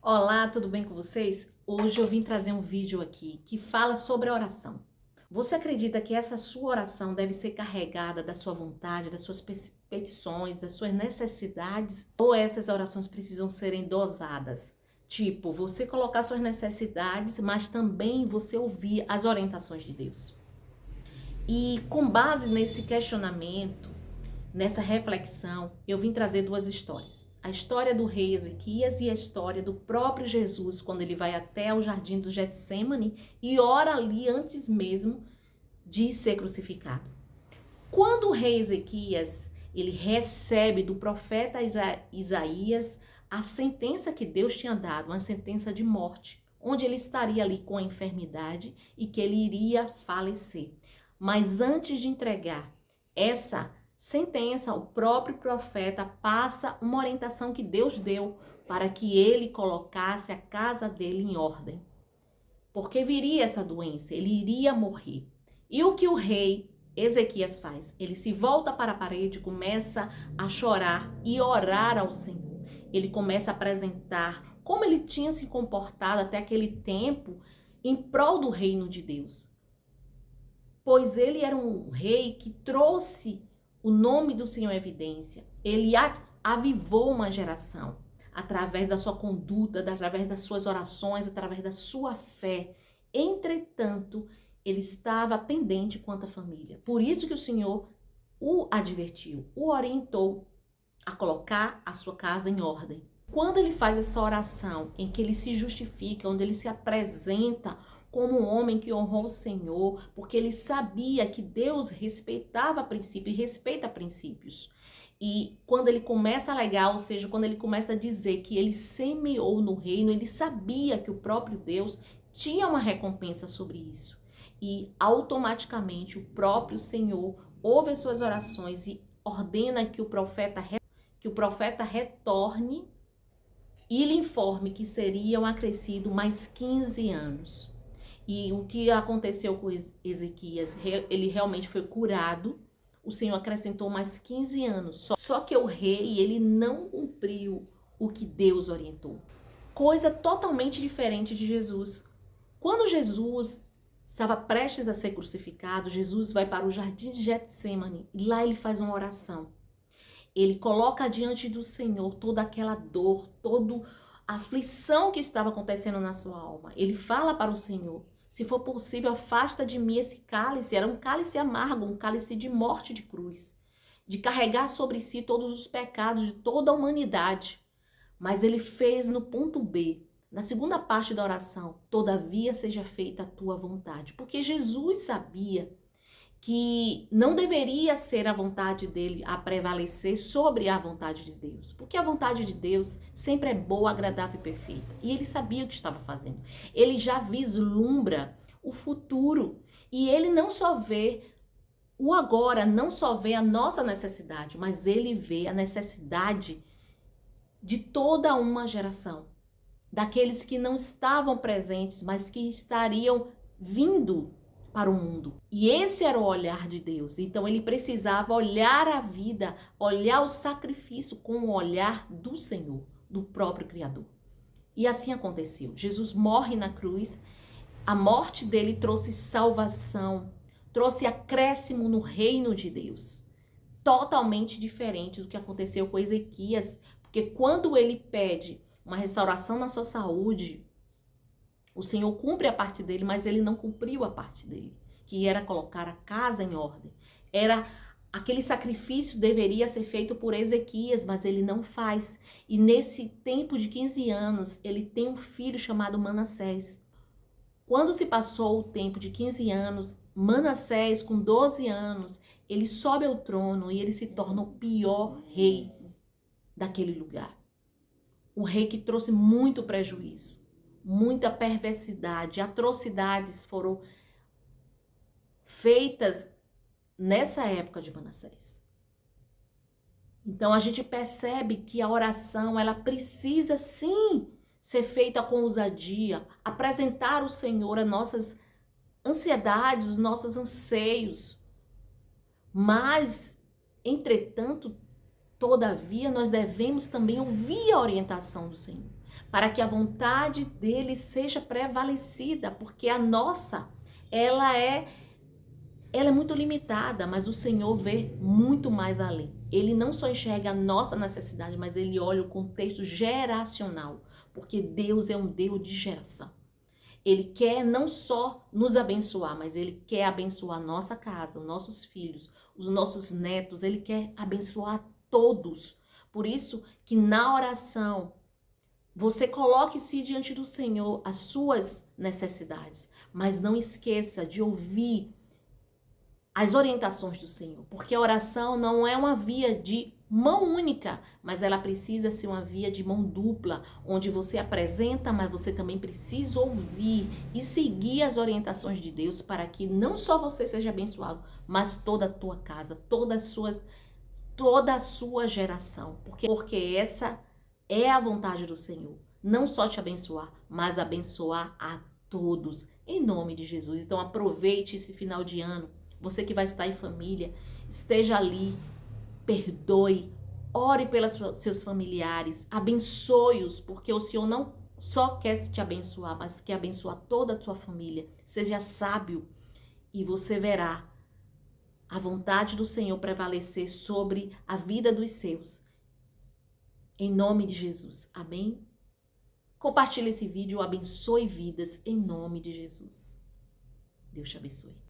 Olá, tudo bem com vocês? Hoje eu vim trazer um vídeo aqui que fala sobre a oração. Você acredita que essa sua oração deve ser carregada da sua vontade, das suas petições, das suas necessidades? Ou essas orações precisam serem dosadas? Tipo, você colocar suas necessidades, mas também você ouvir as orientações de Deus. E com base nesse questionamento, nessa reflexão, eu vim trazer duas histórias. A história do rei Ezequias e a história do próprio Jesus, quando ele vai até o jardim do Getsêmani e ora ali antes mesmo de ser crucificado. Quando o rei Ezequias, ele recebe do profeta Isaías a sentença que Deus tinha dado, uma sentença de morte, onde ele estaria ali com a enfermidade e que ele iria falecer. Mas antes de entregar essa sentença, o próprio profeta passa uma orientação que Deus deu para que ele colocasse a casa dele em ordem. Porque viria essa doença, ele iria morrer. E o que o rei Ezequias faz? Ele se volta para a parede, começa a chorar e orar ao Senhor. Ele começa a apresentar como ele tinha se comportado até aquele tempo em prol do reino de Deus. Pois ele era um rei que trouxe o nome do Senhor em evidência. Ele avivou uma geração através da sua conduta, através das suas orações, através da sua fé. Entretanto, ele estava pendente quanto à família. Por isso que o Senhor o advertiu, o orientou a colocar a sua casa em ordem. Quando ele faz essa oração em que ele se justifica, onde ele se apresenta como um homem que honrou o Senhor, porque ele sabia que Deus respeitava princípios e respeita princípios. E quando ele começa a alegar, ou seja, quando ele começa a dizer que ele semeou no reino, ele sabia que o próprio Deus tinha uma recompensa sobre isso. E automaticamente o próprio Senhor ouve as suas orações e ordena que o profeta retorne e lhe informe que seriam acrescidos mais 15 anos. E o que aconteceu com Ezequias? Ele realmente foi curado. O Senhor acrescentou mais 15 anos. Só que o rei, ele não cumpriu o que Deus orientou. Coisa totalmente diferente de Jesus. Quando Jesus estava prestes a ser crucificado, Jesus vai para o jardim de Getsêmani e lá ele faz uma oração. Ele coloca diante do Senhor toda aquela dor, toda a aflição que estava acontecendo na sua alma. Ele fala para o Senhor: se for possível, afasta de mim esse cálice. Era um cálice amargo, um cálice de morte de cruz, de carregar sobre si todos os pecados de toda a humanidade. Mas ele fez no ponto B, na segunda parte da oração: todavia seja feita a tua vontade. Porque Jesus sabia que não deveria ser a vontade dele a prevalecer sobre a vontade de Deus. Porque a vontade de Deus sempre é boa, agradável e perfeita. E ele sabia o que estava fazendo. Ele já vislumbra o futuro. E ele não só vê o agora, não só vê a nossa necessidade, mas ele vê a necessidade de toda uma geração. Daqueles que não estavam presentes, mas que estariam vindo para o mundo. E esse era o olhar de Deus. Então ele precisava olhar a vida, olhar o sacrifício com o olhar do Senhor, do próprio Criador. E assim aconteceu. Jesus morre na cruz. A morte dele trouxe salvação, trouxe acréscimo no reino de Deus. Totalmente diferente do que aconteceu com Ezequias, porque quando ele pede uma restauração na sua saúde, o Senhor cumpre a parte dele, mas ele não cumpriu a parte dele, que era colocar a casa em ordem. Aquele sacrifício deveria ser feito por Ezequias, mas ele não faz. E nesse tempo de 15 anos, ele tem um filho chamado Manassés. Quando se passou o tempo de 15 anos, Manassés, com 12 anos, ele sobe ao trono e ele se torna o pior rei daquele lugar. Um rei que trouxe muito prejuízo, muita perversidade, atrocidades foram feitas nessa época de Manassés. Então a gente percebe que a oração, ela precisa sim ser feita com ousadia, apresentar ao Senhor as nossas ansiedades, os nossos anseios. Mas, entretanto, todavia, nós devemos também ouvir a orientação do Senhor. para que a vontade dele seja prevalecida, porque a nossa, ela é muito limitada, mas o Senhor vê muito mais além. Ele não só enxerga a nossa necessidade, mas ele olha o contexto geracional, porque Deus é um Deus de geração. Ele quer não só nos abençoar, mas ele quer abençoar a nossa casa, os nossos filhos, os nossos netos, ele quer abençoar todos. Por isso que na oração, você coloque-se diante do Senhor as suas necessidades, mas não esqueça de ouvir as orientações do Senhor, porque a oração não é uma via de mão única, mas ela precisa ser uma via de mão dupla, onde você apresenta, mas você também precisa ouvir e seguir as orientações de Deus para que não só você seja abençoado, mas toda a tua casa, toda a sua geração, porque essa é a vontade do Senhor, não só te abençoar, mas abençoar a todos, em nome de Jesus. Então aproveite esse final de ano. Você que vai estar em família, esteja ali, perdoe, ore pelos seus familiares, abençoe-os, porque o Senhor não só quer te abençoar, mas quer abençoar toda a tua família. Seja sábio e você verá a vontade do Senhor prevalecer sobre a vida dos seus. Em nome de Jesus. Amém? Compartilhe esse vídeo, abençoe vidas em nome de Jesus. Deus te abençoe.